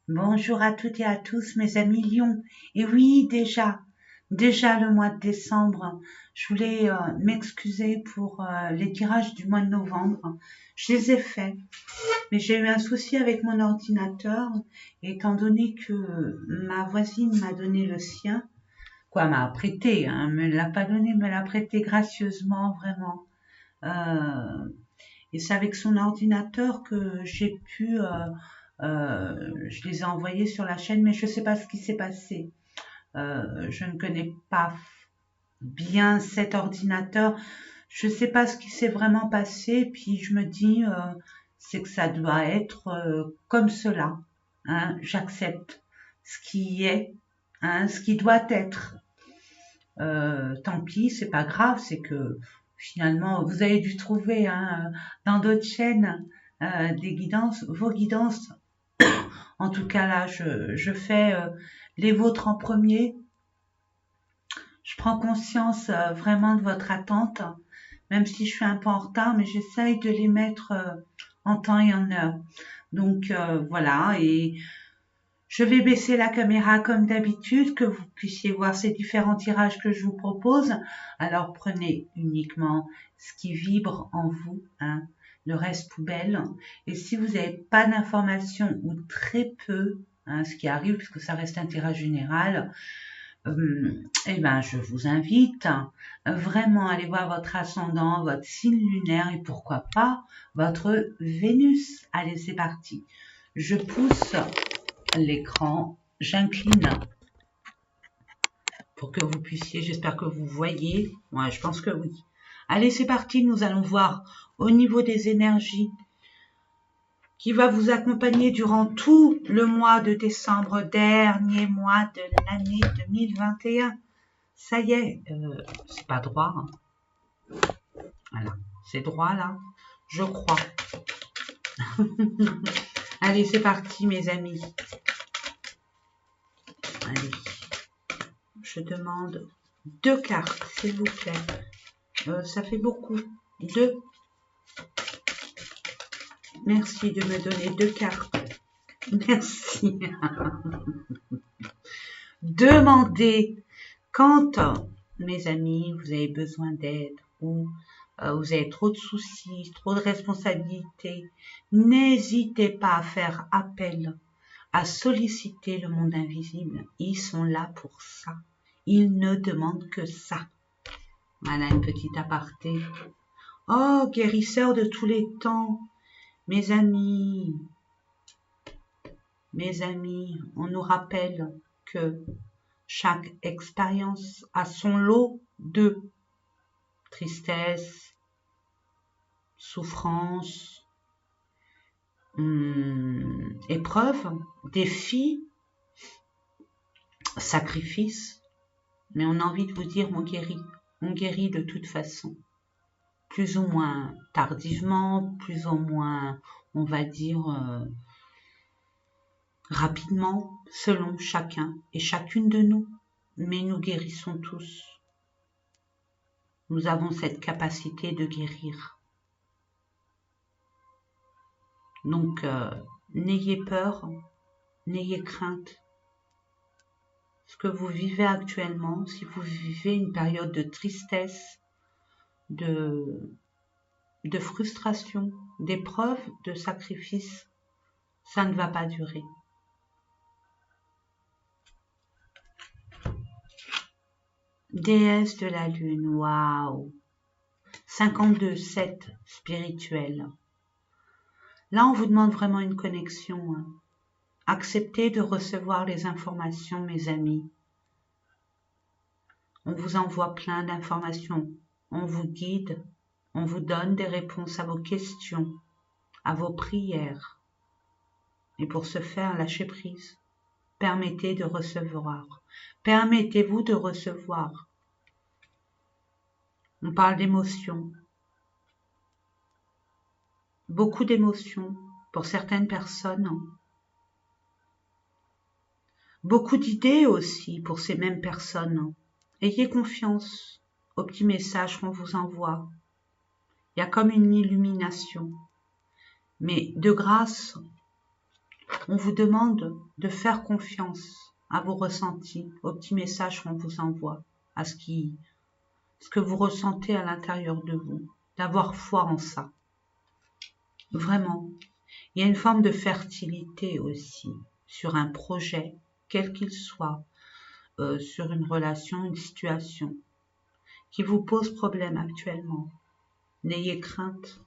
Bonjour à toutes et à tous, mes amis Lions. Et oui, déjà le mois de décembre, je voulais m'excuser pour les tirages du mois de novembre. Je les ai faits, mais j'ai eu un souci avec mon ordinateur, étant donné que ma voisine m'a donné le sien, quoi, m'a prêté, hein, me l'a pas donné, me l'a prêté gracieusement, vraiment. Euh, et c'est avec son ordinateur que j'ai pu je les ai envoyés sur la chaîne, mais je ne sais pas ce qui s'est passé. Je ne connais pas bien cet ordinateur. Je ne sais pas ce qui s'est vraiment passé. Puis je me dis, c'est que ça doit être comme cela. Hein, j'accepte ce qui est, hein, ce qui doit être. Tant pis, c'est pas grave. C'est que finalement, vous avez dû trouver hein, dans d'autres chaînes des guidances, vos guidances. En tout cas, là, je fais les vôtres en premier. Je prends conscience vraiment de votre attente, même si je suis un peu en retard, mais j'essaye de les mettre en temps et en heure. Donc voilà, et je vais baisser la caméra comme d'habitude, que vous puissiez voir ces différents tirages que je vous propose. Alors prenez uniquement ce qui vibre en vous, hein, le reste poubelle. Et si vous n'avez pas d'informations ou très peu, hein, ce qui arrive puisque ça reste un tirage général, eh ben je vous invite vraiment à aller voir votre ascendant, votre signe lunaire et pourquoi pas votre Vénus. Allez, c'est parti. Je pousse l'écran, j'incline pour que vous puissiez, j'espère que vous voyez, ouais, je pense que oui. Allez, c'est parti, nous allons voir au niveau des énergies qui va vous accompagner durant tout le mois de décembre, dernier mois de l'année 2021. Ça y est, c'est pas droit, hein. Voilà, c'est droit là, je crois. Allez, c'est parti mes amis. Allez, je demande 2 cartes, s'il vous plaît. Ça fait beaucoup. 2. Merci de me donner 2 cartes. Merci. Demandez quand, mes amis, vous avez besoin d'aide ou vous avez trop de soucis, trop de responsabilités. N'hésitez pas à faire appel, à solliciter le monde invisible. Ils sont là pour ça. Ils ne demandent que ça. Voilà une petite aparté. Oh, guérisseur de tous les temps, mes amis, on nous rappelle que chaque expérience a son lot de tristesse, souffrance, épreuves, défis, sacrifices. Mais on a envie de vous dire, on guérit de toute façon. Plus ou moins tardivement, plus ou moins, on va dire, rapidement, selon chacun et chacune de nous. Mais nous guérissons tous. Nous avons cette capacité de guérir. Donc, n'ayez peur, n'ayez crainte. Ce que vous vivez actuellement, si vous vivez une période de tristesse, de frustration, d'épreuve, de sacrifice, ça ne va pas durer. Déesse de la Lune, waouh 52, 7, spirituel. Là, on vous demande vraiment une connexion. Hein. Acceptez de recevoir les informations, mes amis. On vous envoie plein d'informations. On vous guide. On vous donne des réponses à vos questions, à vos prières. Et pour ce faire, lâchez prise. Permettez de recevoir. Permettez-vous de recevoir. On parle d'émotions. Beaucoup d'émotions pour certaines personnes. Beaucoup d'idées aussi pour ces mêmes personnes. Ayez confiance aux petits messages qu'on vous envoie. Il y a comme une illumination. Mais de grâce, On vous demande de faire confiance à vos ressentis, aux petits messages qu'on vous envoie, à ce que vous ressentez à l'intérieur de vous, d'avoir foi en ça. Vraiment. Il y a une forme de fertilité aussi sur un projet, quel qu'il soit, sur une relation, une situation qui vous pose problème actuellement. N'ayez crainte.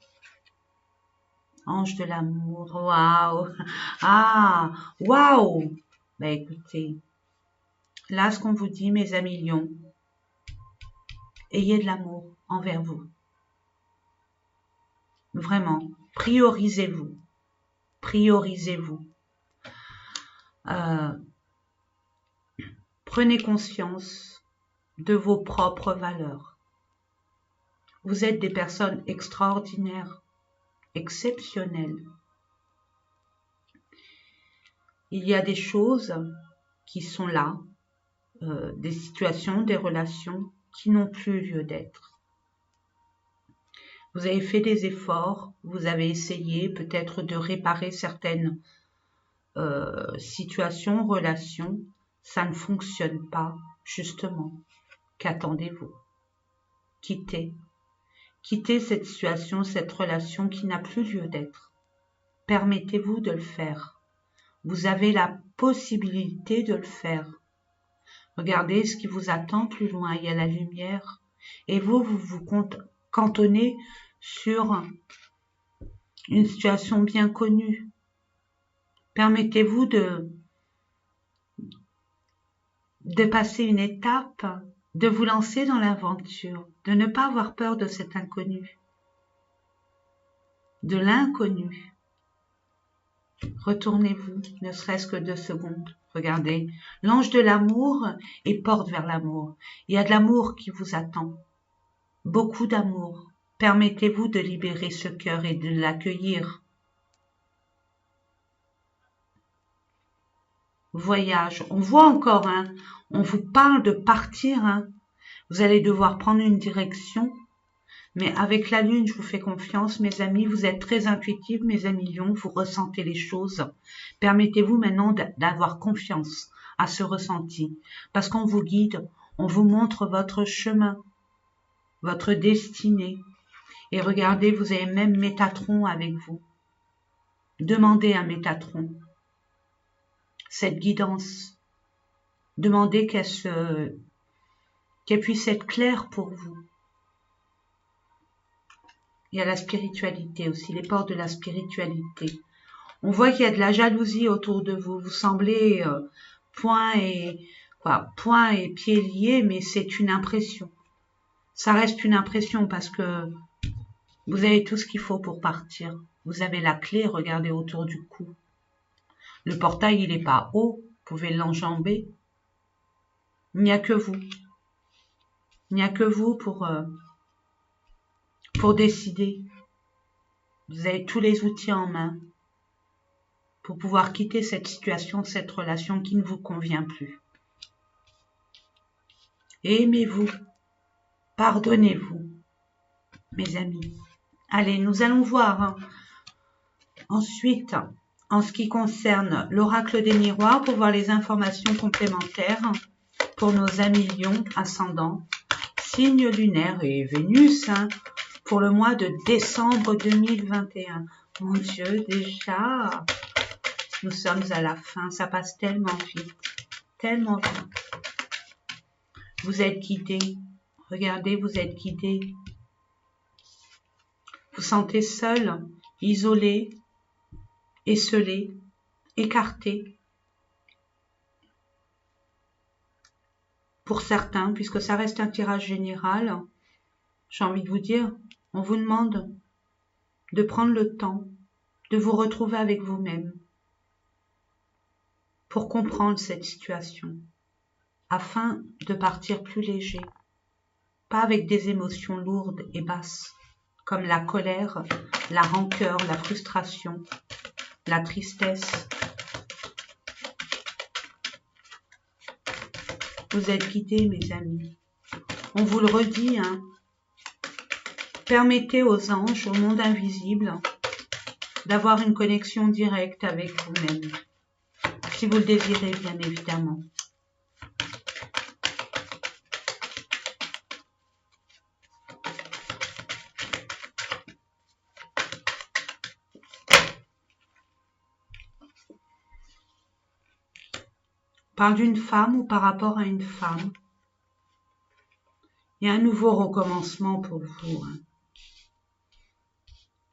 Ange de l'amour, waouh! Ah, waouh! Ben écoutez, là ce qu'on vous dit, mes amis lions, ayez de l'amour envers vous. Vraiment, priorisez-vous. Priorisez-vous. Prenez conscience de vos propres valeurs. Vous êtes des personnes extraordinaires, exceptionnelles. Il y a des choses qui sont là, des situations, des relations qui n'ont plus lieu d'être. Vous avez fait des efforts, vous avez essayé peut-être de réparer certaines situations, relations, ça ne fonctionne pas, justement. Qu'attendez-vous? Quittez cette situation, cette relation qui n'a plus lieu d'être. Permettez-vous de le faire. Vous avez la possibilité de le faire. Regardez ce qui vous attend plus loin, il y a la lumière. Et vous vous cantonnez sur une situation bien connue. Permettez-vous de passer une étape, de vous lancer dans l'aventure, de ne pas avoir peur de cet inconnu, de l'inconnu. Retournez-vous, ne serait-ce que 2 secondes. Regardez, l'ange de l'amour et porte vers l'amour. Il y a de l'amour qui vous attend, beaucoup d'amour. Permettez-vous de libérer ce cœur et de l'accueillir. Voyage, on voit encore, on vous parle de partir, vous allez devoir prendre une direction, mais avec la lune, je vous fais confiance, mes amis, vous êtes très intuitifs, mes amis lions, vous ressentez les choses. Permettez-vous maintenant d'avoir confiance à ce ressenti, parce qu'on vous guide, on vous montre votre chemin, votre destinée. Et regardez, vous avez même Métatron avec vous. Demandez à Métatron cette guidance. Demandez qu'elle puisse être claire pour vous. Il y a la spiritualité aussi, les portes de la spiritualité. On voit qu'il y a de la jalousie autour de vous. Vous semblez poings et pieds liés, mais c'est une impression. Ça reste une impression parce que vous avez tout ce qu'il faut pour partir. Vous avez la clé, regardez autour du cou. Le portail, il n'est pas haut, vous pouvez l'enjamber. Il n'y a que vous. Il n'y a que vous pour décider. Vous avez tous les outils en main pour pouvoir quitter cette situation, cette relation qui ne vous convient plus. Aimez-vous, pardonnez-vous, mes amis. Allez, nous allons voir ensuite, en ce qui concerne l'oracle des miroirs, pour voir les informations complémentaires pour nos amis lions, ascendants, signe lunaire et Vénus, pour le mois de décembre 2021. Mon Dieu, déjà, nous sommes à la fin, ça passe tellement vite, tellement vite. Vous êtes guidés, regardez, vous êtes guidés. Vous sentez seul, isolé, esselé, écarté. Pour certains, puisque ça reste un tirage général, j'ai envie de vous dire, on vous demande de prendre le temps de vous retrouver avec vous-même pour comprendre cette situation, afin de partir plus léger, pas avec des émotions lourdes et basses, comme la colère, la rancœur, la frustration, la tristesse. Vous êtes guidés, mes amis. On vous le redit, Permettez aux anges, au monde invisible, d'avoir une connexion directe avec vous-même, si vous le désirez, bien évidemment. On parle d'une femme ou par rapport à une femme. Il y a un nouveau recommencement pour vous.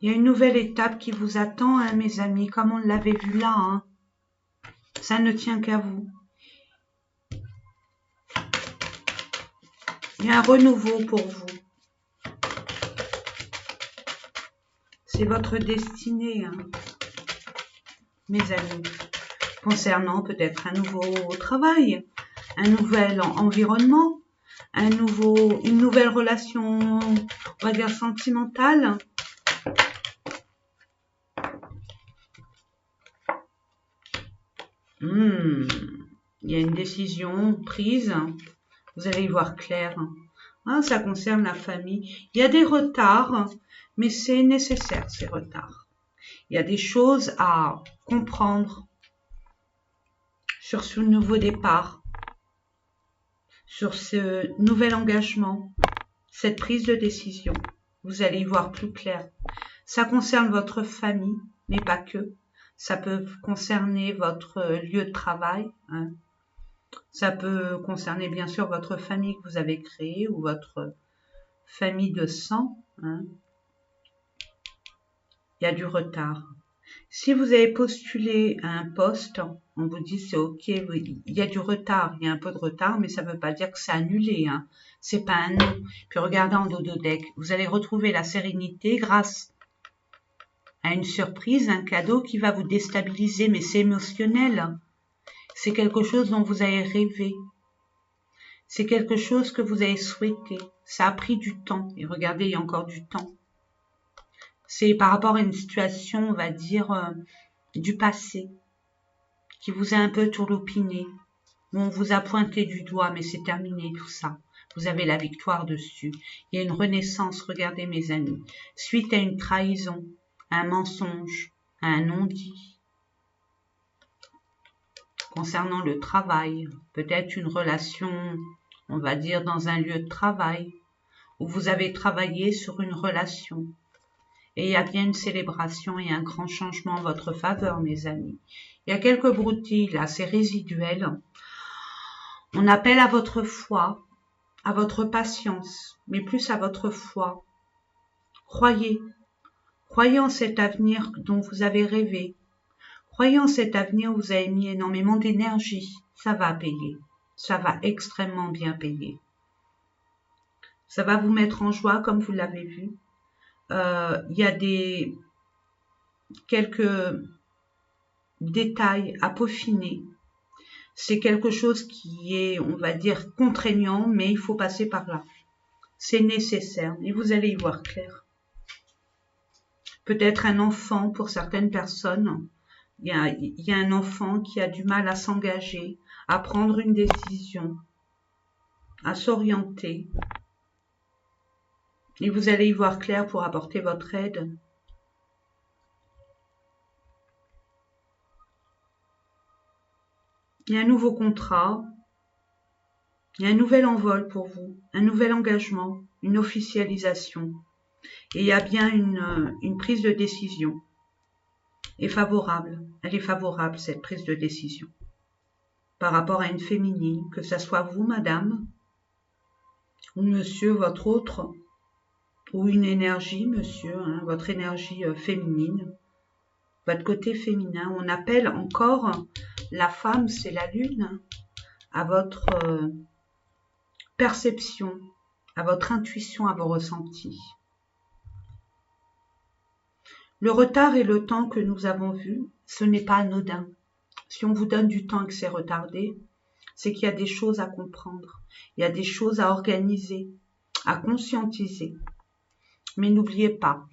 Il y a une nouvelle étape qui vous attend, mes amis, comme on l'avait vu là. Ça ne tient qu'à vous. Il y a un renouveau pour vous. C'est votre destinée, mes amis. Concernant peut-être un nouveau travail, un nouvel environnement, une nouvelle relation, on va dire sentimentale. Il y a une décision prise, vous allez y voir clair. Ça concerne la famille. Il y a des retards, mais c'est nécessaire ces retards. Il y a des choses à comprendre sur ce nouveau départ, sur ce nouvel engagement, cette prise de décision. Vous allez y voir plus clair. Ça concerne votre famille, mais pas que. Ça peut concerner votre lieu de travail. Ça peut concerner bien sûr votre famille que vous avez créée ou votre famille de sang. Il y a du retard. Si vous avez postulé à un poste, on vous dit c'est ok, il y a du retard, il y a un peu de retard, mais ça ne veut pas dire que c'est annulé. C'est pas un non. Puis regardez en dos de deck, vous allez retrouver la sérénité grâce à une surprise, un cadeau qui va vous déstabiliser, mais c'est émotionnel. C'est quelque chose dont vous avez rêvé. C'est quelque chose que vous avez souhaité. Ça a pris du temps. Et regardez, il y a encore du temps. C'est par rapport à une situation, on va dire, du passé, qui vous a un peu tourloupiné, où on vous a pointé du doigt, mais c'est terminé tout ça. Vous avez la victoire dessus. Il y a une renaissance, regardez mes amis, suite à une trahison, à un mensonge, à un non-dit. Concernant le travail, peut-être une relation, on va dire, dans un lieu de travail, où vous avez travaillé sur une relation. Et il y a bien une célébration et un grand changement en votre faveur, mes amis. Il y a quelques broutilles là, c'est résiduel. On appelle à votre foi, à votre patience, mais plus à votre foi. Croyez. Croyez en cet avenir dont vous avez rêvé. Croyez en cet avenir où vous avez mis énormément d'énergie. Ça va payer. Ça va extrêmement bien payer. Ça va vous mettre en joie comme vous l'avez vu. Il y a quelques détails à peaufiner. C'est quelque chose qui est, on va dire, contraignant, mais il faut passer par là. C'est nécessaire et vous allez y voir clair. Peut-être un enfant pour certaines personnes. Il y a un enfant qui a du mal à s'engager, à prendre une décision, à s'orienter. Et vous allez y voir clair pour apporter votre aide. Il y a un nouveau contrat, il y a un nouvel envol pour vous, un nouvel engagement, une officialisation. Et il y a bien une prise de décision. Et favorable, elle est favorable cette prise de décision. Par rapport à une féminine, que ce soit vous, madame, ou monsieur, votre autre, ou une énergie, monsieur, votre énergie féminine, votre côté féminin. On appelle encore la femme, c'est la lune, à votre perception, à votre intuition, à vos ressentis. Le retard et le temps que nous avons vu, ce n'est pas anodin. Si on vous donne du temps et que c'est retardé, c'est qu'il y a des choses à comprendre, il y a des choses à organiser, à conscientiser. Mais n'oubliez pas,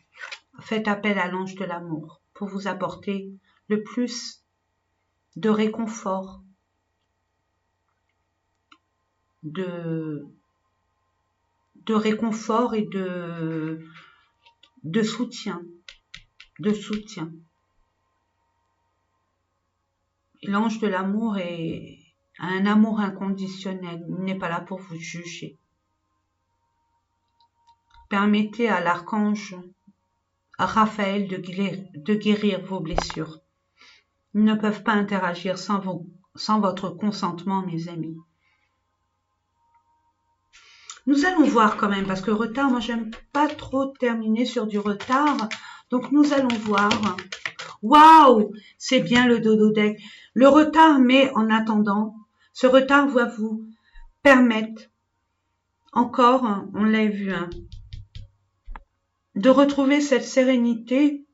faites appel à l'ange de l'amour pour vous apporter le plus de réconfort, de réconfort et de soutien. L'ange de l'amour est un amour inconditionnel. Il n'est pas là pour vous juger. Permettez à l'archange Raphaël de guérir vos blessures. Ils ne peuvent pas interagir sans votre consentement, mes amis. Nous allons voir quand même, parce que retard, moi j'aime pas trop terminer sur du retard. Donc nous allons voir. Waouh, c'est bien le dodo deck. Le retard, mais en attendant, ce retard va vous permettre, encore, on l'a vu, de retrouver cette sérénité,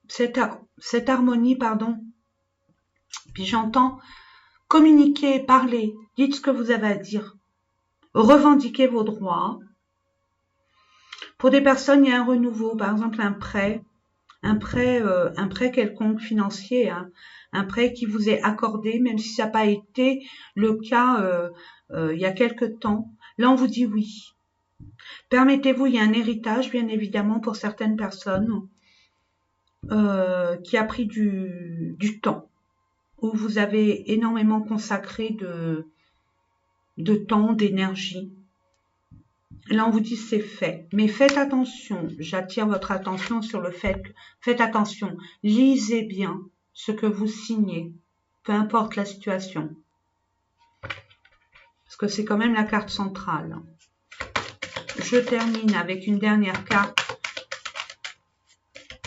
cette harmonie, pardon. Puis j'entends communiquer, parler, dites ce que vous avez à dire, revendiquez vos droits. Pour des personnes, il y a un renouveau, par exemple un prêt quelconque financier, un prêt qui vous est accordé, même si ça n'a pas été le cas il y a quelque temps. Là, on vous dit oui. Permettez-vous, il y a un héritage, bien évidemment, pour certaines personnes qui a pris du temps, où vous avez énormément consacré de temps, d'énergie. Là, on vous dit c'est fait. Mais faites attention, j'attire votre attention sur le fait que, faites attention, lisez bien ce que vous signez, peu importe la situation. Parce que c'est quand même la carte centrale. Je termine avec une dernière carte.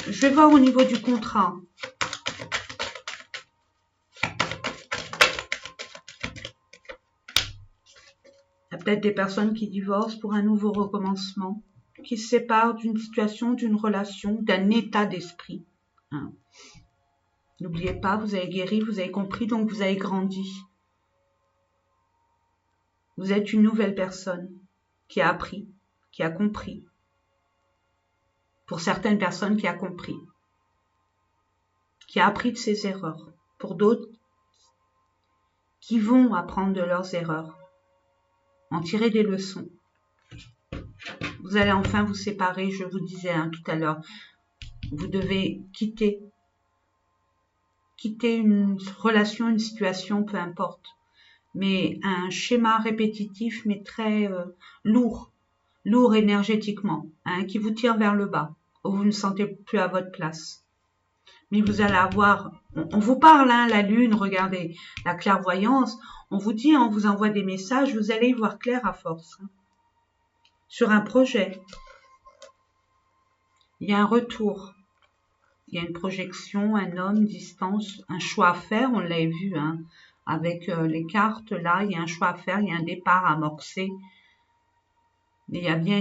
Je vais voir au niveau du contrat. Il y a peut-être des personnes qui divorcent pour un nouveau recommencement, qui se séparent d'une situation, d'une relation, d'un état d'esprit. N'oubliez pas, vous avez guéri, vous avez compris, donc vous avez grandi. Vous êtes une nouvelle personne qui a appris, qui a compris. Pour certaines personnes, qui a compris, qui a appris de ses erreurs. Pour d'autres, qui vont apprendre de leurs erreurs, en tirer des leçons. Vous allez enfin vous séparer, je vous disais tout à l'heure. Vous devez quitter une relation, une situation, peu importe. Mais un schéma répétitif, mais très lourd énergétiquement, qui vous tire vers le bas, où vous ne sentez plus à votre place. Mais vous allez avoir, on vous parle, la lune, regardez, la clairvoyance, on vous dit, on vous envoie des messages, vous allez y voir clair à force. Sur un projet, il y a un retour, il y a une projection, un homme, distance, un choix à faire, on l'a vu, avec les cartes, là, il y a un choix à faire, il y a un départ amorcé. Il y a bien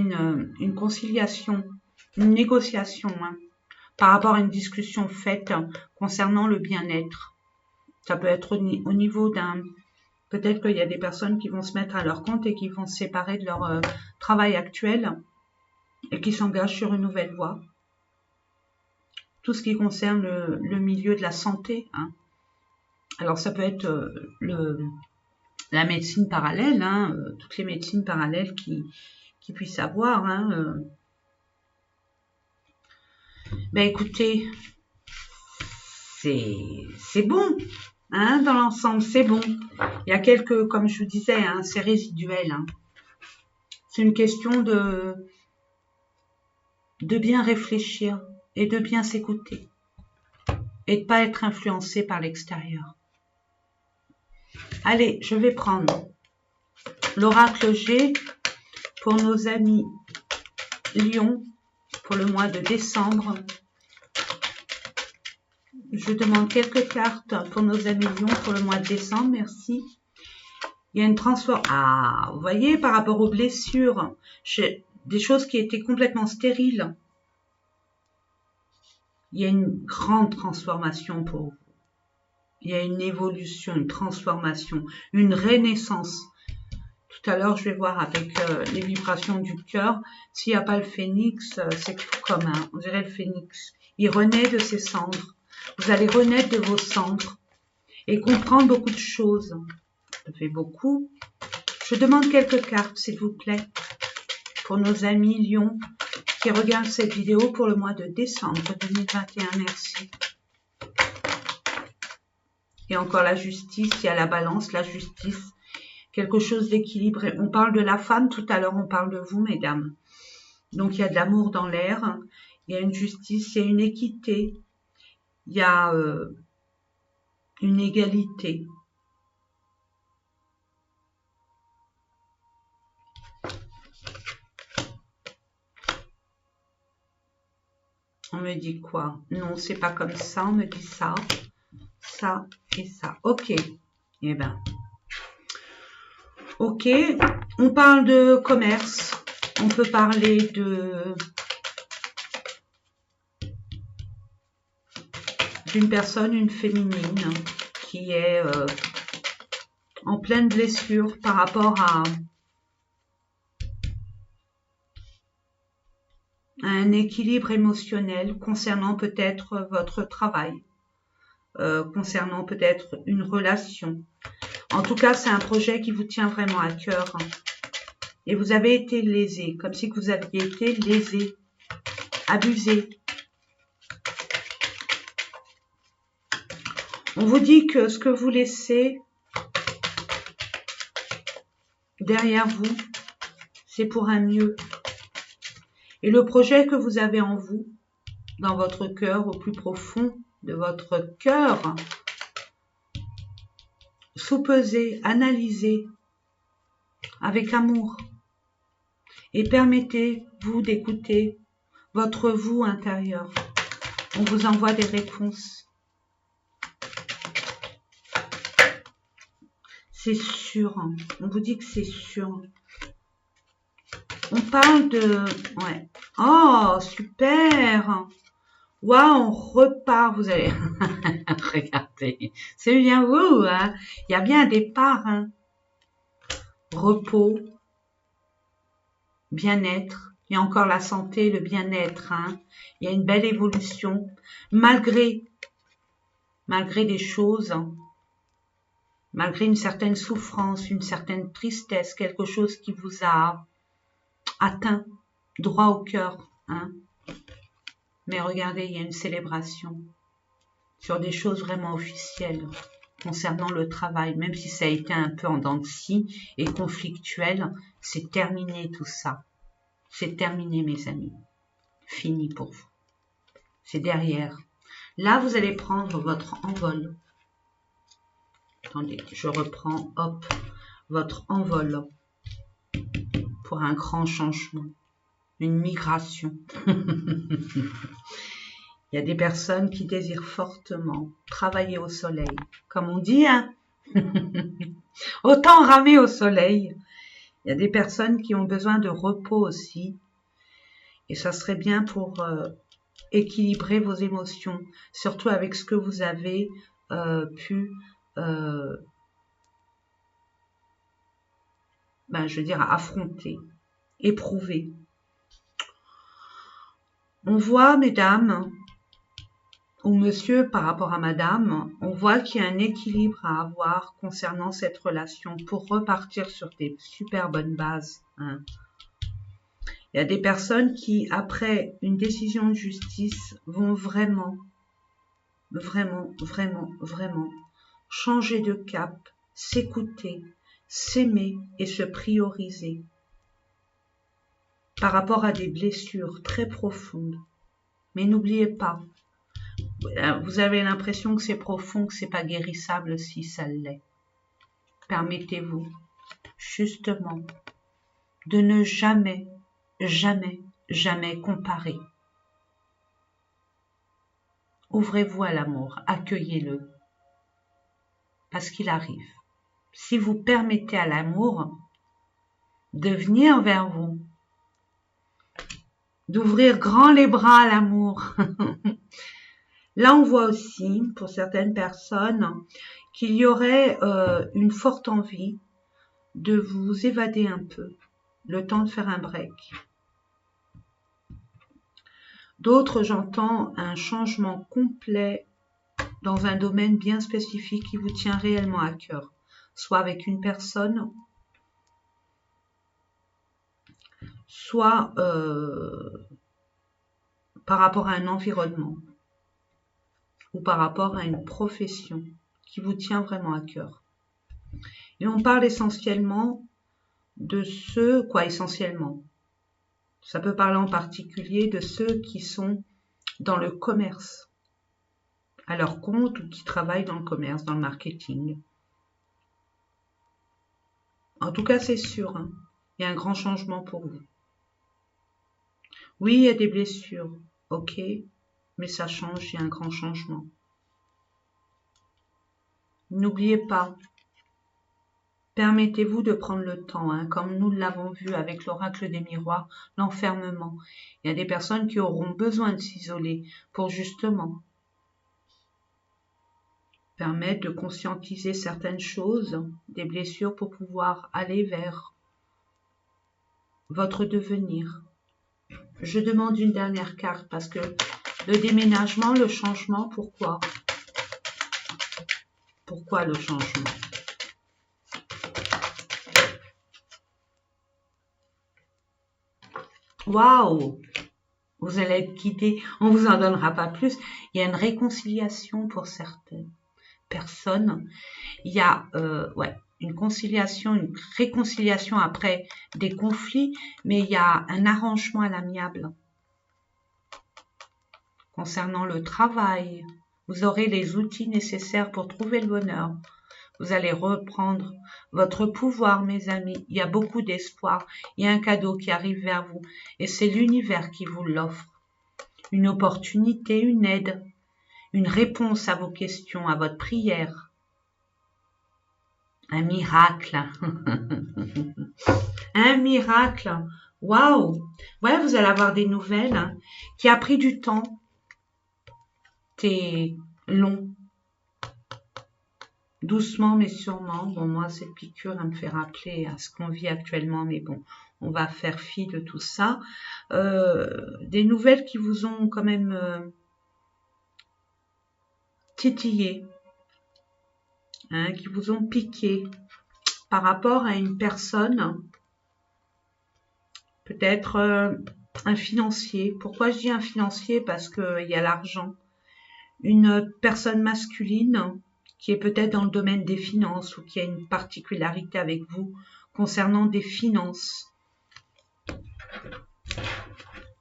une conciliation, une négociation, par rapport à une discussion faite concernant le bien-être. Ça peut être au niveau d'un... Peut-être qu'il y a des personnes qui vont se mettre à leur compte et qui vont se séparer de leur travail actuel et qui s'engagent sur une nouvelle voie. Tout ce qui concerne le milieu de la santé. Alors ça peut être la médecine parallèle, toutes les médecines parallèles qui puissent avoir. Ben écoutez, c'est bon, dans l'ensemble, c'est bon. Il y a quelques, comme je vous disais, c'est résiduel. C'est une question de bien réfléchir et de bien s'écouter et de pas être influencé par l'extérieur. Allez, je vais prendre l'oracle G pour nos amis Lion pour le mois de décembre. Je demande quelques cartes pour nos amis Lion pour le mois de décembre, merci. Il y a une transformation. Ah, vous voyez, par rapport aux blessures, des choses qui étaient complètement stériles. Il y a une grande transformation pour vous. Il y a une évolution, une transformation, une renaissance. Tout à l'heure, je vais voir avec les vibrations du cœur. S'il n'y a pas le phénix, c'est tout comme on dirait le phénix. Il renaît de ses cendres. Vous allez renaître de vos cendres et comprendre beaucoup de choses. Ça fait beaucoup. Je demande quelques cartes, s'il vous plaît, pour nos amis Lion qui regardent cette vidéo pour le mois de décembre 2021. Merci. Et encore la justice, il y a la balance, la justice, quelque chose d'équilibré. On parle de la femme, tout à l'heure on parle de vous, mesdames. Donc il y a de l'amour dans l'air, il y a une justice, il y a une équité, il y a une égalité. On me dit quoi? Non, c'est pas comme ça, on me dit ça, ça et ça. Ok, eh ben, ok, on parle de commerce, on peut parler d'une personne, une féminine, qui est en pleine blessure par rapport à un équilibre émotionnel concernant peut-être votre travail, concernant peut-être une relation. En tout cas, c'est un projet qui vous tient vraiment à cœur. Et vous avez été lésé, comme si vous aviez été lésé, abusé. On vous dit que ce que vous laissez derrière vous, c'est pour un mieux. Et le projet que vous avez en vous, dans votre cœur, au plus profond de votre cœur, soupesez, analysez avec amour et permettez-vous d'écouter votre vous intérieur. On vous envoie des réponses. C'est sûr. On vous dit que c'est sûr. On parle de... Ouais. Oh, super. Waouh, on repart. Vous allez... Regardez. C'est bien vous. Hein. Il y a bien un départ. Hein. Repos. Bien-être. Il y a encore la santé, le bien-être. Hein. Il y a une belle évolution. Malgré des choses... Hein. Malgré une certaine souffrance, une certaine tristesse, quelque chose qui vous a atteint droit au cœur. Hein. Mais regardez, il y a une célébration sur des choses vraiment officielles concernant le travail, même si ça a été un peu en dents de scie et conflictuel, c'est terminé tout ça. C'est terminé, mes amis. Fini pour vous. C'est derrière. Là, vous allez prendre votre envol. Attendez, je reprends, hop, votre envol pour un grand changement, une migration. Il y a des personnes qui désirent fortement travailler au soleil, comme on dit, hein. Autant ramer au soleil. Il y a des personnes qui ont besoin de repos aussi, et ça serait bien pour équilibrer vos émotions, surtout avec ce que vous avez pu je veux dire, affronter, éprouver. On voit, mesdames, ou monsieur par rapport à madame, on voit qu'il y a un équilibre à avoir concernant cette relation pour repartir sur des super bonnes bases. Hein. Il y a des personnes qui, après une décision de justice, vont vraiment changer de cap, s'écouter, s'aimer et se prioriser par rapport à des blessures très profondes. Mais n'oubliez pas, vous avez l'impression que c'est profond, que c'est pas guérissable si ça l'est. Permettez-vous justement de ne jamais comparer. Ouvrez-vous à l'amour, accueillez-le, parce qu'il arrive. Si vous permettez à l'amour de venir vers vous, d'ouvrir grand les bras à l'amour. Là, on voit aussi, pour certaines personnes, qu'il y aurait une forte envie de vous évader un peu, le temps de faire un break. D'autres, j'entends un changement complet dans un domaine bien spécifique qui vous tient réellement à cœur, soit avec une personne, soit par rapport à un environnement ou par rapport à une profession qui vous tient vraiment à cœur. Et on parle essentiellement de ceux, essentiellement, ça peut parler en particulier de ceux qui sont dans le commerce, à leur compte ou qui travaillent dans le commerce, dans le marketing. En tout cas, c'est sûr, hein, il y a un grand changement pour vous. Oui, il y a des blessures, ok, mais ça change, il y a un grand changement. N'oubliez pas, permettez-vous de prendre le temps, hein, comme nous l'avons vu avec l'oracle des miroirs, l'enfermement. Il y a des personnes qui auront besoin de s'isoler pour justement permettre de conscientiser certaines choses, des blessures pour pouvoir aller vers votre devenir. Je demande une dernière carte parce que le déménagement, le changement, pourquoi? Pourquoi le changement? Waouh! Vous allez être quitté, on vous en donnera pas plus. Il y a une réconciliation pour certaines personnes. Il y a une réconciliation après des conflits, mais il y a un arrangement à l'amiable. Concernant le travail, vous aurez les outils nécessaires pour trouver le bonheur. Vous allez reprendre votre pouvoir, mes amis. Il y a beaucoup d'espoir. Il y a un cadeau qui arrive vers vous. Et c'est l'univers qui vous l'offre. Une opportunité, une aide, une réponse à vos questions, à votre prière. Un miracle. Un miracle. Waouh! Ouais, vous allez avoir des nouvelles qui a pris du temps. C'est long. Doucement mais sûrement. Bon, moi, cette piqûre, elle me fait rappeler à ce qu'on vit actuellement, mais bon, on va faire fi de tout ça. Des nouvelles qui vous ont quand même titillé, hein, qui vous ont piqué par rapport à une personne, peut-être un financier. Pourquoi je dis un financier? Parce qu'il y a l'argent. Une personne masculine qui est peut-être dans le domaine des finances ou qui a une particularité avec vous concernant des finances.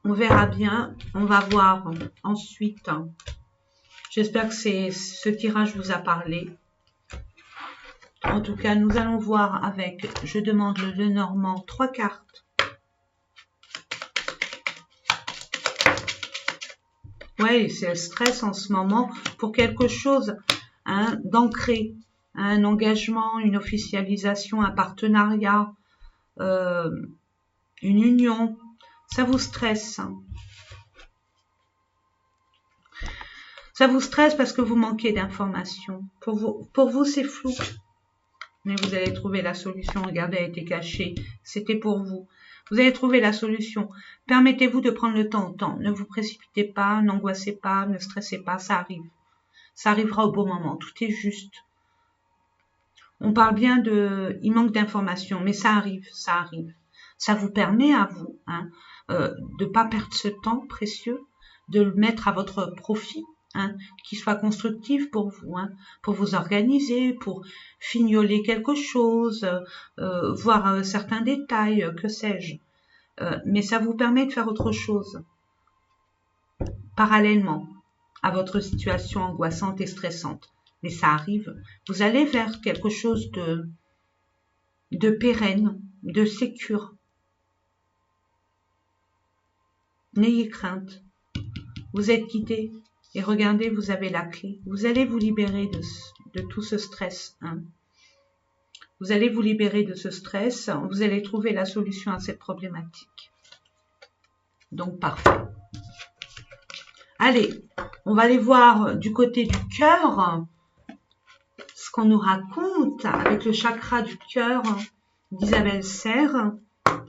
On verra bien, on va voir ensuite. J'espère que ce tirage vous a parlé. En tout cas, nous allons voir avec, je demande le Lenormand, 3 cartes. Oui, c'est le stress en ce moment pour quelque chose hein, d'ancré, un engagement, une officialisation, un partenariat, une union. Ça vous stresse. Ça vous stresse parce que vous manquez d'informations. Pour vous c'est flou. Mais vous allez trouver la solution. Regardez, elle a été cachée. C'était pour vous. Vous allez trouver la solution. Permettez-vous de prendre le temps au temps. Ne vous précipitez pas, n'angoissez pas, ne stressez pas. Ça arrive. Ça arrivera au bon moment. Tout est juste. On parle bien de... Il manque d'informations, mais ça arrive, ça arrive. Ça vous permet à vous hein, de ne pas perdre ce temps précieux, de le mettre à votre profit. Hein, qui soit constructif pour vous, hein, pour vous organiser, pour fignoler quelque chose, voir certains détails, que sais-je. Mais ça vous permet de faire autre chose, parallèlement à votre situation angoissante et stressante. Mais ça arrive, vous allez vers quelque chose de pérenne, de sécure. N'ayez crainte, vous êtes guidé. Et regardez, vous avez la clé. Vous allez vous libérer de tout ce stress. Hein. Vous allez vous libérer de ce stress. Vous allez trouver la solution à cette problématique. Donc, parfait. Allez, on va aller voir du côté du cœur ce qu'on nous raconte avec le chakra du cœur d'Isabelle Serre,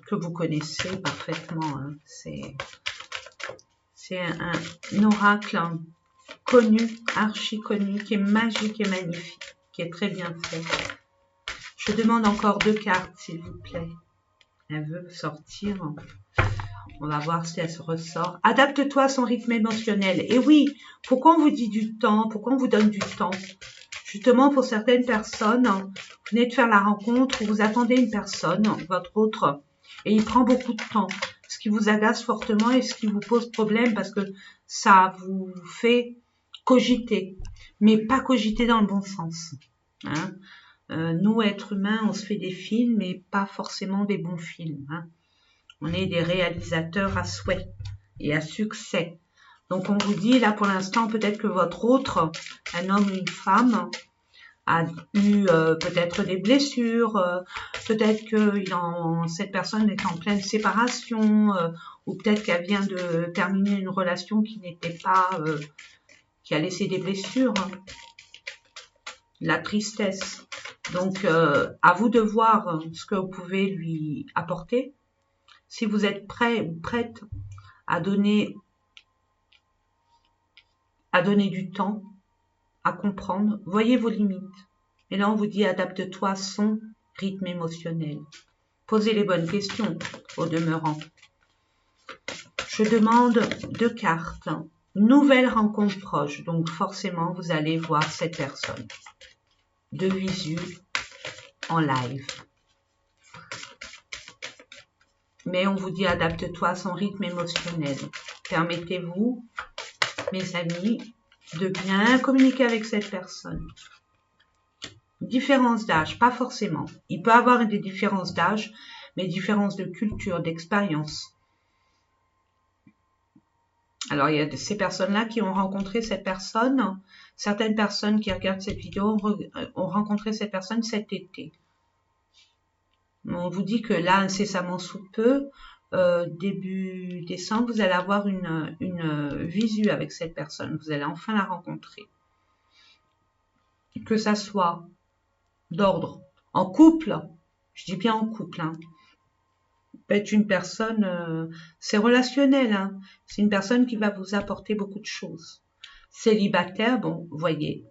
que vous connaissez parfaitement. Hein. C'est un oracle connu, archi connu, qui est magique et magnifique, qui est très bien fait. Je demande encore 2 cartes, s'il vous plaît. Elle veut sortir. On va voir si elle se ressort. Adapte-toi à son rythme émotionnel. Et oui, pourquoi on vous dit du temps? Pourquoi on vous donne du temps? Justement, pour certaines personnes, vous venez de faire la rencontre, vous attendez une personne, votre autre, et il prend beaucoup de temps, ce qui vous agace fortement et ce qui vous pose problème parce que ça vous fait cogiter, mais pas cogiter dans le bon sens. Hein. Nous, êtres humains, on se fait des films, mais pas forcément des bons films. Hein. On est des réalisateurs à souhait et à succès. Donc, on vous dit, là, pour l'instant, peut-être que votre autre, un homme ou une femme, a eu peut-être des blessures, peut-être que cette personne est en pleine séparation, ou peut-être qu'elle vient de terminer une relation qui n'était pas, qui a laissé des blessures, hein. La tristesse. Donc, à vous de voir ce que vous pouvez lui apporter. Si vous êtes prêt ou prête à donner du temps, à comprendre, voyez vos limites. Et là, on vous dit, adapte-toi à son rythme émotionnel. Posez les bonnes questions, au demeurant. Je demande 2 cartes. Nouvelle rencontre proche. Donc, forcément, vous allez voir cette personne. De visu, en live. Mais on vous dit, adapte-toi à son rythme émotionnel. Permettez-vous, mes amis, de bien communiquer avec cette personne. Différence d'âge, pas forcément. Il peut y avoir des différences d'âge, mais différences de culture, d'expérience. Alors, il y a ces personnes-là qui ont rencontré cette personne. Certaines personnes qui regardent cette vidéo ont rencontré cette personne cet été. On vous dit que là, incessamment sous peu, début décembre, vous allez avoir une visu avec cette personne. Vous allez enfin la rencontrer. Que ça soit d'ordre en couple, je dis bien en couple, hein. Peut être une personne, c'est relationnel, hein. C'est une personne qui va vous apporter beaucoup de choses. Célibataire, bon, voyez,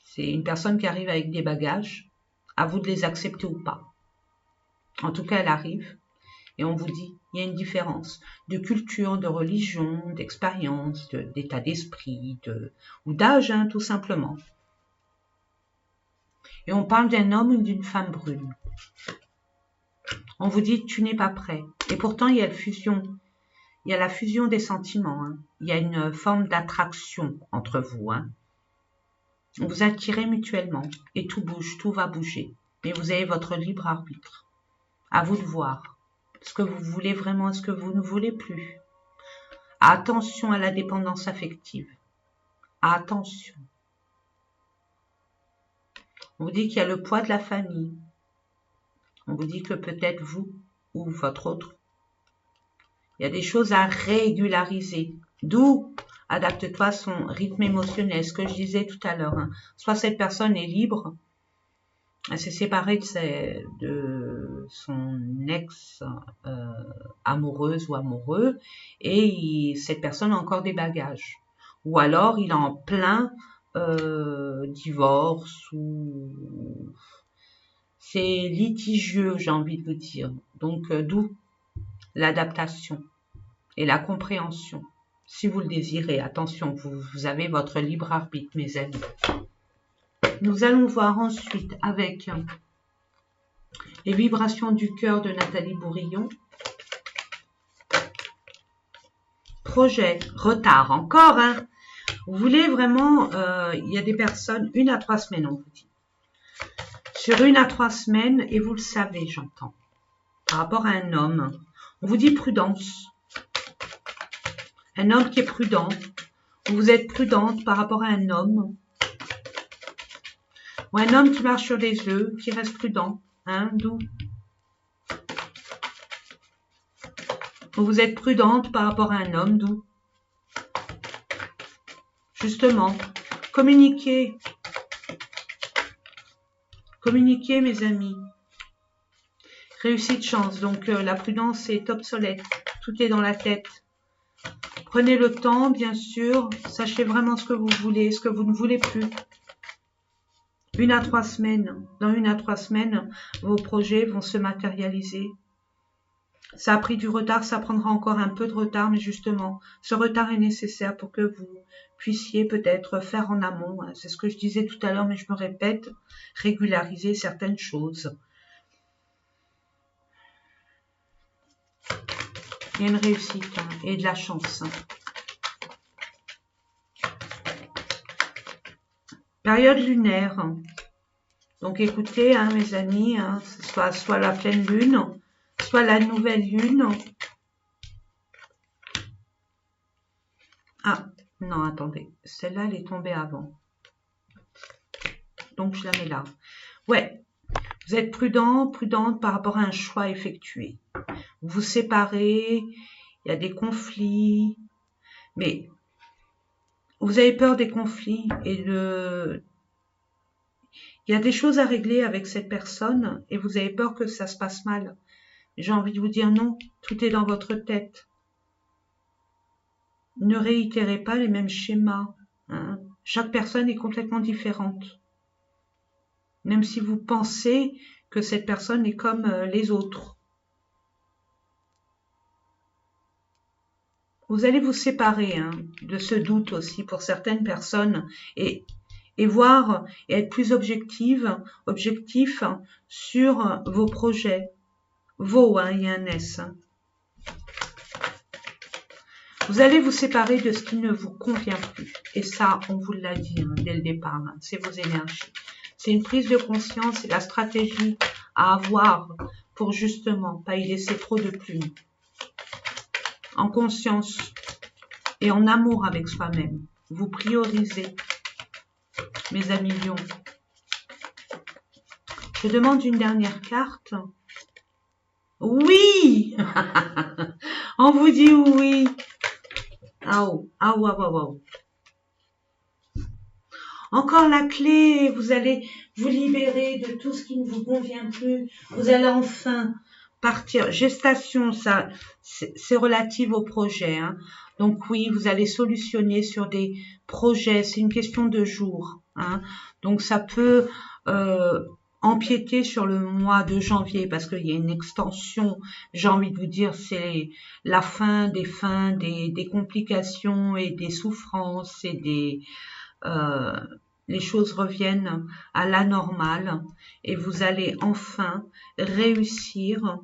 c'est une personne qui arrive avec des bagages, à vous de les accepter ou pas. En tout cas, elle arrive, et on vous dit, il y a une différence de culture, de religion, d'expérience, d'état d'esprit, ou d'âge, hein, tout simplement. Et on parle d'un homme ou d'une femme brune. On vous dit, tu n'es pas prêt. Et pourtant, il y a la fusion des sentiments. Hein. Il y a une forme d'attraction entre vous. Hein. Vous attirez mutuellement. Et tout bouge, tout va bouger. Mais vous avez votre libre arbitre. À vous de voir ce que vous voulez vraiment, ce que vous ne voulez plus. Attention à la dépendance affective. Attention. On vous dit qu'il y a le poids de la famille. On vous dit que peut-être vous ou votre autre, il y a des choses à régulariser. D'où adapte-toi à son rythme émotionnel, ce que je disais tout à l'heure. Hein. Soit cette personne est libre, elle s'est séparée de son ex amoureuse ou amoureux, et cette personne a encore des bagages. Ou alors il est en plein divorce ou c'est litigieux, j'ai envie de vous dire. Donc, d'où l'adaptation et la compréhension. Si vous le désirez, attention, vous avez votre libre arbitre, mes amis. Nous allons voir ensuite avec les vibrations du cœur de Nathalie Bourillon. Projet, retard, encore, hein. Vous voulez vraiment, il y a des personnes, 1 à 3 semaines, on vous dit. Sur 1 à 3 semaines, et vous le savez, j'entends, par rapport à un homme, on vous dit prudence. Un homme qui est prudent, vous êtes prudente par rapport à un homme, ou un homme qui marche sur les œufs, qui reste prudent, hein, d'où vous êtes prudente par rapport à un homme, d'où justement, communiquez. Communiquez, mes amis. Réussite, chance. Donc, la prudence est obsolète. Tout est dans la tête. Prenez le temps, bien sûr. Sachez vraiment ce que vous voulez, ce que vous ne voulez plus. 1 à 3 semaines. Dans 1 à 3 semaines, vos projets vont se matérialiser. Ça a pris du retard, ça prendra encore un peu de retard, mais justement, ce retard est nécessaire pour que vous puissiez peut-être faire en amont. C'est ce que je disais tout à l'heure, mais je me répète, régulariser certaines choses. Il y a une réussite et de la chance. Période lunaire. Donc écoutez, mes amis, soit la pleine lune, soit la nouvelle lune. Ah, non, attendez. Celle-là, elle est tombée avant. Donc, je la mets là. Ouais, vous êtes prudente par rapport à un choix effectué. Vous vous séparez, il y a des conflits, mais vous avez peur des conflits et il y a des choses à régler avec cette personne et vous avez peur que ça se passe mal. J'ai envie de vous dire non, tout est dans votre tête. Ne réitérez pas les mêmes schémas. Chaque personne est complètement différente. Même si vous pensez que cette personne est comme les autres. Vous allez vous séparer de ce doute aussi pour certaines personnes et voir et être plus objectif sur vos projets. Il y a un S. Vous allez vous séparer de ce qui ne vous convient plus. Et ça, on vous l'a dit dès le départ, c'est vos énergies. C'est une prise de conscience et la stratégie à avoir pour justement pas y laisser trop de plumes. En conscience et en amour avec soi-même. Vous priorisez, mes amis lions. Je demande une dernière carte. Oui. On vous dit oui. Encore la clé, vous allez vous libérer de tout ce qui ne vous convient plus. Vous allez enfin partir. Gestation, ça, c'est relatif au projet. Donc oui, vous allez solutionner sur des projets. C'est une question de jours. Donc ça peut empiéter sur le mois de janvier parce qu'il y a une extension. J'ai envie de vous dire, c'est la fin, des complications et des souffrances et des les choses reviennent à la normale et vous allez enfin réussir.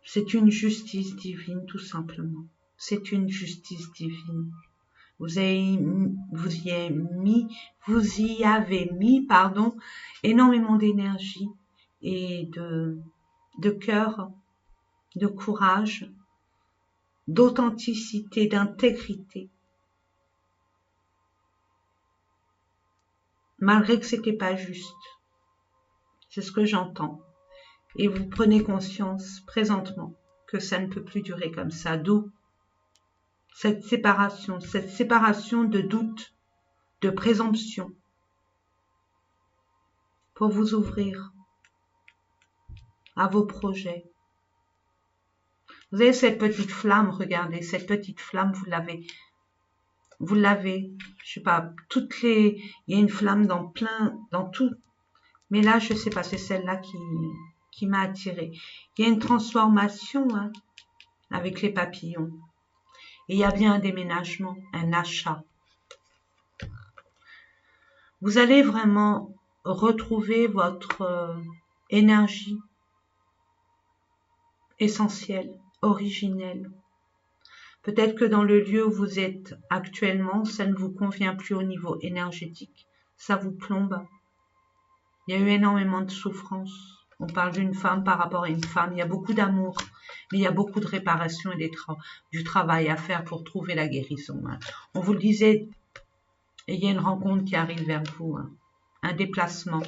C'est une justice divine, tout simplement. C'est une justice divine. Vous y avez mis, énormément d'énergie et de cœur, de courage, d'authenticité, d'intégrité. Malgré que c'était pas juste. C'est ce que j'entends. Et vous prenez conscience présentement que ça ne peut plus durer comme ça. D'où cette séparation de doute, de présomption, pour vous ouvrir à vos projets. Vous avez cette petite flamme, regardez, cette petite flamme, vous l'avez, je sais pas, il y a une flamme dans tout, mais là, je sais pas, c'est celle-là qui m'a attirée. Il y a une transformation avec les papillons. Et il y a bien un déménagement, un achat. Vous allez vraiment retrouver votre énergie essentielle, originelle. Peut-être que dans le lieu où vous êtes actuellement, ça ne vous convient plus au niveau énergétique. Ça vous plombe. Il y a eu énormément de souffrance. On parle d'une femme par rapport à une femme. Il y a beaucoup d'amour, mais il y a beaucoup de réparation et du travail à faire pour trouver la guérison. On vous le disait, et il y a une rencontre qui arrive vers vous, un déplacement.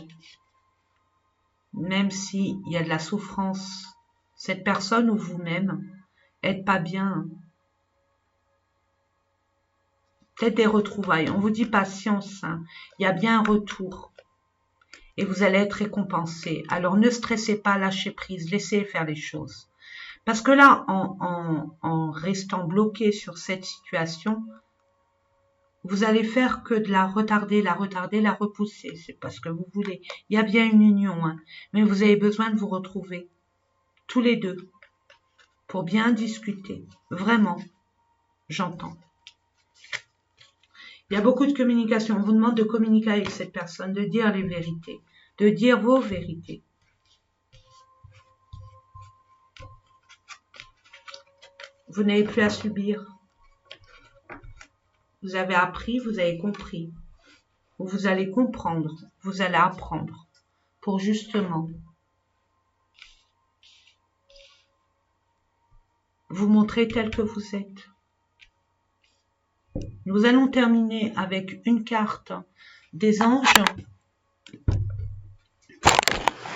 Même s'il y a de la souffrance, cette personne ou vous-même n'êtes pas bien. Peut-être des retrouvailles. On vous dit patience. Il y a bien un retour. Et vous allez être récompensé. Alors ne stressez pas, lâchez prise, laissez faire les choses. Parce que là, en restant bloqué sur cette situation, vous allez faire que de la retarder, la repousser. C'est parce que vous voulez. Il y a bien une union, mais vous avez besoin de vous retrouver. tous les deux, pour bien discuter. Vraiment, j'entends. Il y a beaucoup de communication. On vous demande de communiquer avec cette personne, de dire les vérités, de dire vos vérités. Vous n'avez plus à subir. Vous avez appris, vous avez compris. Vous allez comprendre, vous allez apprendre pour justement vous montrer tel que vous êtes. Nous allons terminer avec une carte des anges.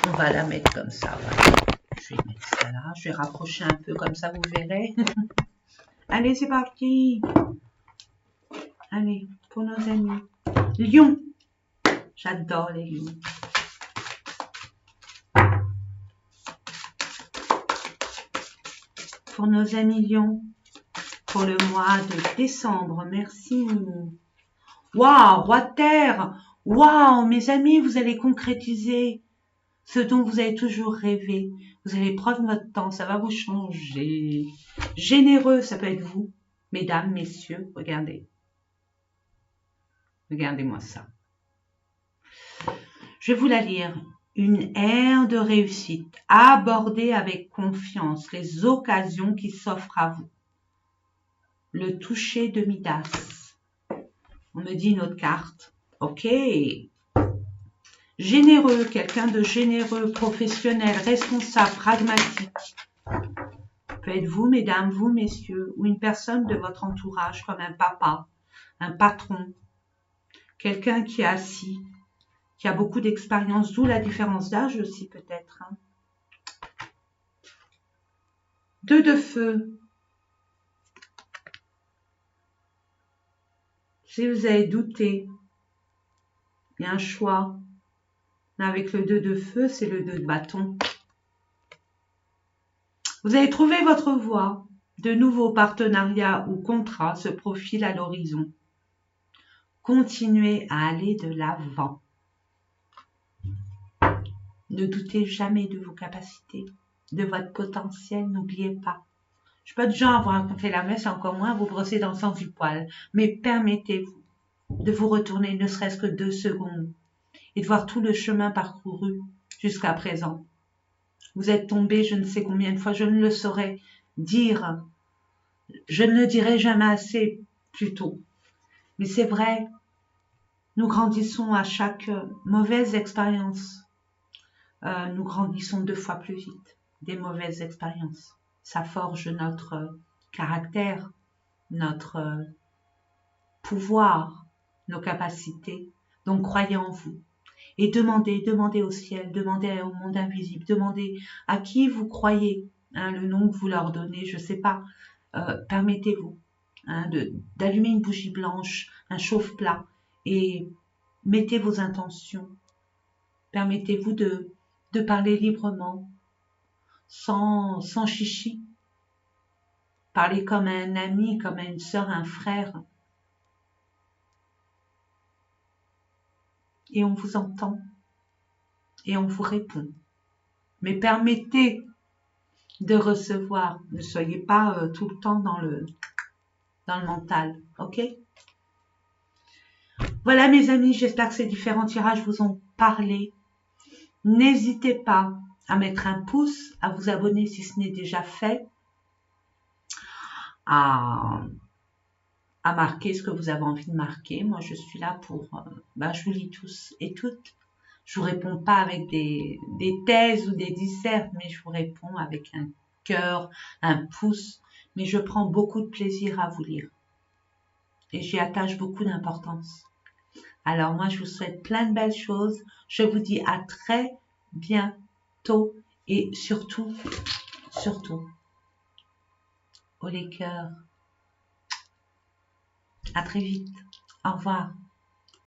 On va la mettre comme ça. Voilà. Je vais mettre ça là. Je vais rapprocher un peu comme ça, vous verrez. Allez, c'est parti. Allez, pour nos amis. Lion. J'adore les lions. Pour nos amis lions. Pour le mois de décembre. Merci. Waouh, roi de terre. Waouh, mes amis, vous allez concrétiser ce dont vous avez toujours rêvé. Vous allez prendre votre temps, ça va vous changer. Généreux, ça peut être vous. Mesdames, messieurs, regardez. Regardez-moi ça. Je vais vous la lire. Une ère de réussite. Abordez avec confiance les occasions qui s'offrent à vous. Le toucher de Midas. On me dit une autre carte. Ok. Généreux, quelqu'un de généreux, professionnel, responsable, pragmatique. Peut être vous, mesdames, vous, messieurs, ou une personne de votre entourage, comme un papa, un patron, quelqu'un qui est assis, qui a beaucoup d'expérience, d'où la différence d'âge aussi peut-être. Hein. 2 de feu. Si vous avez douté, il y a un choix. Avec le 2 de feu, c'est le 2 de bâton. Vous avez trouvé votre voie. De nouveaux partenariats ou contrats se profilent à l'horizon. Continuez à aller de l'avant. Ne doutez jamais de vos capacités, de votre potentiel, n'oubliez pas. Je ne suis pas du genre à vous raconter la messe, encore moins à vous brosser dans le sens du poil, mais permettez-vous de vous retourner ne serait-ce que 2 secondes et de voir tout le chemin parcouru jusqu'à présent. Vous êtes tombé je ne sais combien de fois, je ne le saurais dire, je ne le dirai jamais assez plus tôt. Mais c'est vrai, nous grandissons à chaque mauvaise expérience. Nous grandissons 2 fois plus vite. Des mauvaises expériences. Ça forge notre caractère, notre pouvoir, nos capacités. Donc croyez en vous. Et demandez au ciel, demandez au monde invisible, demandez à qui vous croyez, hein, le nom que vous leur donnez, je ne sais pas. Permettez-vous d'allumer une bougie blanche, un chauffe-plat, et mettez vos intentions. Permettez-vous de parler librement, sans chichi. Parlez comme un ami, comme une sœur, un frère. Et on vous entend. Et on vous répond. Mais permettez de recevoir. Ne soyez pas tout le temps dans le mental. Ok? Voilà mes amis, j'espère que ces différents tirages vous ont parlé. N'hésitez pas à mettre un pouce, à vous abonner si ce n'est déjà fait, à marquer ce que vous avez envie de marquer. Moi, je suis là pour... je vous lis tous et toutes. Je vous réponds pas avec des thèses ou des dissertes, mais je vous réponds avec un cœur, un pouce. Mais je prends beaucoup de plaisir à vous lire. Et j'y attache beaucoup d'importance. Alors moi, je vous souhaite plein de belles choses. Je vous dis à très bientôt. Et surtout, au les cœurs. À très vite. Au revoir.